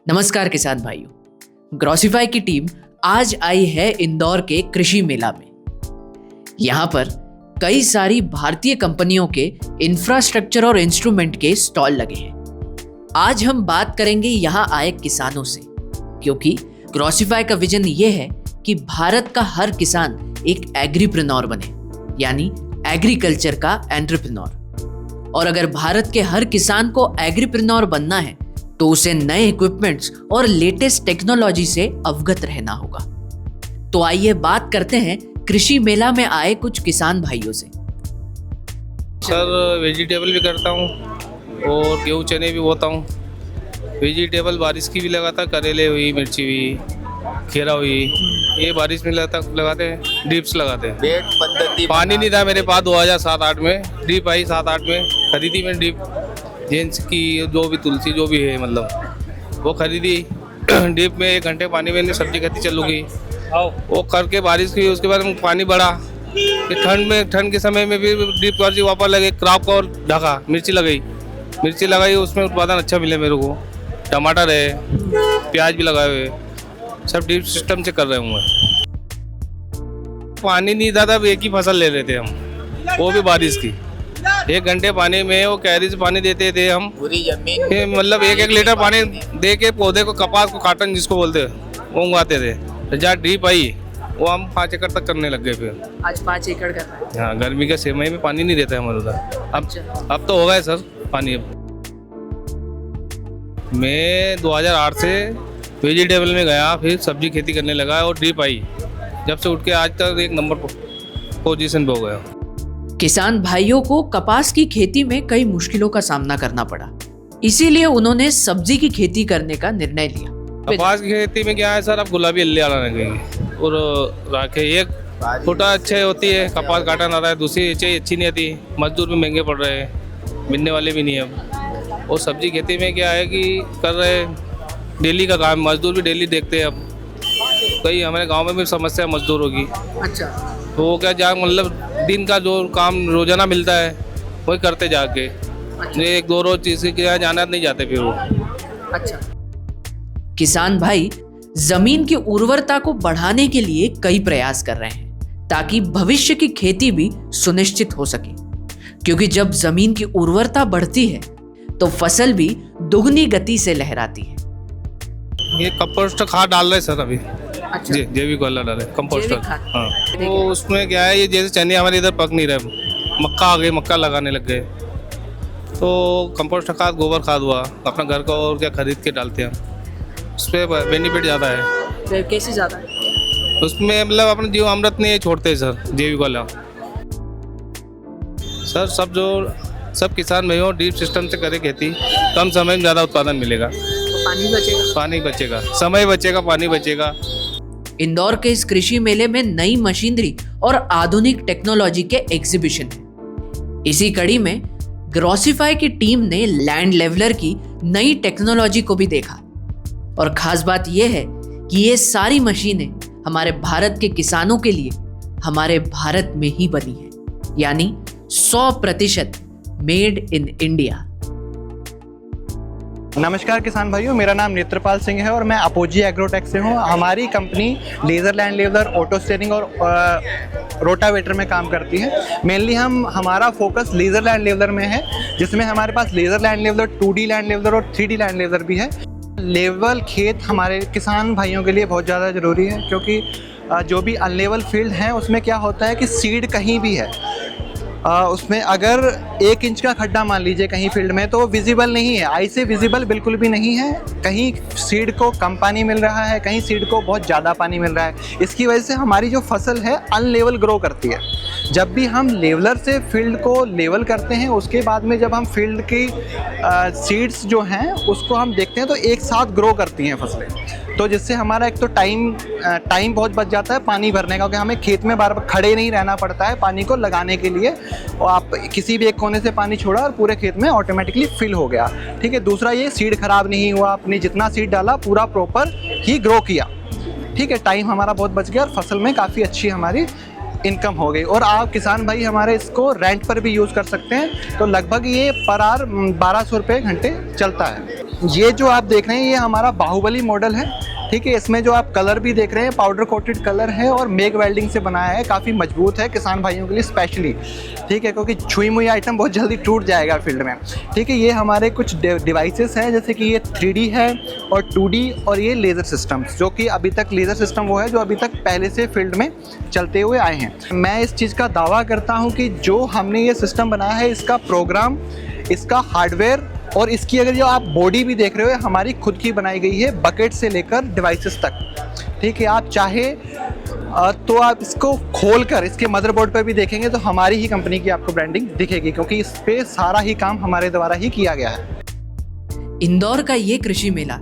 नमस्कार किसान भाइयों, ग्रोसीफाई की टीम आज आई है इंदौर के कृषि मेला में। यहाँ पर कई सारी भारतीय कंपनियों के इंफ्रास्ट्रक्चर और इंस्ट्रूमेंट के स्टॉल लगे हैं। आज हम बात करेंगे यहाँ आए किसानों से, क्योंकि ग्रोसीफाई का विजन ये है कि भारत का हर किसान एक एग्रीप्रेन्योर बने, यानी एग्रीकल्चर का एंटरप्रेन्योर। और अगर भारत के हर किसान को एग्रीप्रेन्योर बनना है तो उसे नए इक्विपमेंट्स और लेटेस्ट टेक्नोलॉजी से अवगत रहना होगा। तो आइए बात करते हैं कृषि मेला में आए कुछ किसान भाइयों से। सर वेजिटेबल भी करता हूँ और गेहूँ चने भी बोता हूँ। वेजिटेबल बारिश की भी लगाता, करेले हुई, मिर्ची हुई, खीरा हुई, ये बारिश में लगाते हैं। ड्रिप्स लगाते हैं। पानी नहीं था मेरे पास 2007-8 में, ड्रिप आई 7-8 में, खरीदी मैंने ड्रिप जेंट्स की, जो भी तुलसी जो भी है मतलब वो खरीदी। ड्रिप में 1 घंटे पानी में सब्जी खेती चलूँगी, वो करके बारिश की, उसके बाद पानी बढ़ा। ठंड के समय में भी ड्रिप कर दी, वापस लगे क्रॉप का और ढका, मिर्ची लगाई, उसमें उत्पादन अच्छा मिले मेरे को। टमाटर है, प्याज भी लगाए हुए, सब ड्रिप सिस्टम से कर रहे हूँ मैं। पानी नहीं था तब एक ही फसल ले रहे थे हम, वो भी बारिश की। 1 घंटे पानी में वो कैरी से पानी देते थे हम, पूरी जमीन मतलब 1-1 लीटर पानी दे के पौधे को, कपास को, काटन जिसको बोलते हैं, वो उगाते थे। जहाँ ड्रिप आई वो हम 5 एकड़ तक करने लग गए। फिर आज 5 एकड़ कर रहे हैं। हाँ, गर्मी के समय में पानी नहीं रहता है हमारे उधर। अब तो हो गया सर पानी। मैं 2008 से वेजिटेबल में गया, फिर सब्जी खेती करने लगा और ड्रिप आई। जब से उठ के आज तक 1 नंबर पोजीशन पे हो गया। किसान भाइयों को कपास की खेती में कई मुश्किलों का सामना करना पड़ा, इसीलिए उन्होंने सब्जी की खेती करने का निर्णय लिया। कपास की खेती में क्या है सर, अब गुलाबी अल्ली आना लगेगी और राखे। एक फुटा अच्छे होती है, कपास काटा ना रहा है, दूसरी अच्छी नहीं आती, मजदूर भी महंगे पड़ रहे हैं, मिलने वाले भी नहीं है। और सब्जी खेती में क्या है कि कर रहे डेली का काम, मजदूर भी डेली देखते हैं। अब कई हमारे गाँव में भी समस्या मजदूरों की। अच्छा, तो वो क्या जा मतलब दिन का जो काम रोजाना मिलता है वही करते जाके। अच्छा। 1-2 रोज चीज़ के यहाँ जाना नहीं जाते फिर वो। अच्छा, किसान भाई जमीन की उर्वरता को बढ़ाने के लिए कई प्रयास कर रहे हैं ताकि भविष्य की खेती भी सुनिश्चित हो सके, क्योंकि जब जमीन की उर्वरता बढ़ती है तो फसल भी दुगनी गति से लहराती है। ये कंपोस्ट खाद डाल रहे सर अभी। अच्छा, जी, जैविक वाला डाले कंपोस्टर। हाँ, तो उसमें क्या है, ये जैसे चने हमारे इधर पक नहीं रहे, मक्का आ गए, मक्का लगाने लग गए, तो कंपोस्ट खाद, गोबर खाद हुआ, अपना घर का और क्या खरीद के डालते हैं, उस पर बेनिफिट ज़्यादा है। कैसे ज़्यादा है? उसमें मतलब अपना जीव अमृत नहीं छोड़ते सर, जैविक वाला। सर सब किसान भाइयों ड्रिप सिस्टम से करे खेती, कम समय में ज़्यादा उत्पादन मिलेगा। तो पानी बचेगा, समय बचेगा, पानी बचेगा। इंदौर के इस कृषि मेले में नई मशीनरी और आधुनिक टेक्नोलॉजी के एग्जीबिशन है। इसी कड़ी में ग्रोसीफाई की टीम ने लैंड लेवलर की नई टेक्नोलॉजी को भी देखा। और खास बात यह है कि ये सारी मशीनें हमारे भारत के किसानों के लिए हमारे भारत में ही बनी है, यानी 100% मेड इन इंडिया। नमस्कार किसान भाइयों, मेरा नाम नेत्रपाल सिंह है और मैं अपोजी एग्रोटेक से हूँ। हमारी company laser land leveller, auto steering और रोटावेटर में काम करती है। मेनली हमारा फोकस लेज़र लैंड लेवलर में है, जिसमें हमारे पास laser land leveler, 2D land leveler और 3D लैंड लेवलर भी है। लेवल खेत हमारे किसान भाइयों के लिए बहुत ज़्यादा ज़रूरी है, क्योंकि जो भी अनलेवल फील्ड हैं उसमें क्या होता है कि सीड कहीं भी है, उसमें अगर 1 इंच का खड्डा मान लीजिए कहीं फील्ड में, तो विजिबल नहीं है, आई से विजिबल बिल्कुल भी नहीं है। कहीं सीड को कम पानी मिल रहा है, कहीं सीड को बहुत ज़्यादा पानी मिल रहा है। इसकी वजह से हमारी जो फसल है अनलेवल ग्रो करती है। जब भी हम लेवलर से फील्ड को लेवल करते हैं, उसके बाद में जब हम फील्ड की सीड्स जो हैं उसको हम देखते हैं तो एक साथ ग्रो करती हैं फसलें। तो जिससे हमारा एक तो टाइम बहुत बच जाता है पानी भरने का, क्योंकि हमें खेत में बार बार खड़े नहीं रहना पड़ता है पानी को लगाने के लिए, और आप किसी भी एक कोने से पानी छोड़ा और पूरे खेत में ऑटोमेटिकली फिल हो गया। ठीक है, दूसरा ये सीड खराब नहीं हुआ, आपने जितना सीड डाला पूरा प्रॉपर ही ग्रो किया। ठीक है, टाइम हमारा बहुत बच गया और फसल में काफ़ी अच्छी हमारी इनकम हो गई। और आप किसान भाई हमारे इसको रेंट पर भी यूज़ कर सकते हैं, तो लगभग ये पर आवर 1200 रुपये घंटे चलता है। ये जो आप देख रहे हैं ये हमारा बाहुबली मॉडल है, ठीक है। इसमें जो आप कलर भी देख रहे हैं पाउडर कोटेड कलर है और मेग वेल्डिंग से बनाया है, काफ़ी मजबूत है किसान भाइयों के लिए स्पेशली, ठीक है, क्योंकि छुई मुई आइटम बहुत जल्दी टूट जाएगा फील्ड में, ठीक है। ये हमारे कुछ डिवाइसेस हैं, जैसे कि ये 3D है और 2D और ये लेज़र सिस्टम्स, जो कि अभी तक लेज़र सिस्टम वो है जो अभी तक पहले से फील्ड में चलते हुए आए हैं। मैं इस चीज़ का दावा करता हूँ कि जो हमने ये सिस्टम बनाया है, इसका प्रोग्राम, इसका हार्डवेयर और इसकी अगर जो आप बॉडी भी देख रहे हो हमारी खुद की बनाई गई है, बकेट से लेकर डिवाइसेस तक, ठीक है। आप चाहे तो आप इसको खोलकर इसके मदरबोर्ड पर भी देखेंगे तो हमारी ही कंपनी की आपको ब्रांडिंग दिखेगी, क्योंकि इस पे सारा ही काम हमारे द्वारा ही किया गया है। इंदौर का ये कृषि मेला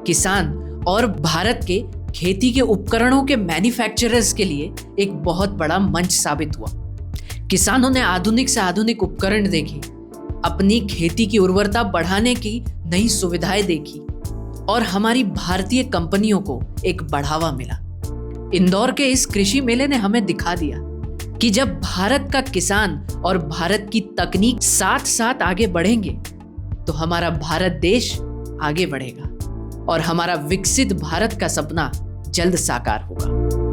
किसान और भारत के खेती के उपकरणों के मैन्युफैक्चरर्स के लिए एक बहुत बड़ा मंच साबित हुआ। किसानों ने आधुनिक से आधुनिक उपकरण देखे, अपनी खेती की उर्वरता बढ़ाने की नई सुविधाएं देखी और हमारी भारतीय कंपनियों को एक बढ़ावा मिला। इंदौर के इस कृषि मेले ने हमें दिखा दिया कि जब भारत का किसान और भारत की तकनीक साथ साथ आगे बढ़ेंगे तो हमारा भारत देश आगे बढ़ेगा और हमारा विकसित भारत का सपना जल्द साकार होगा।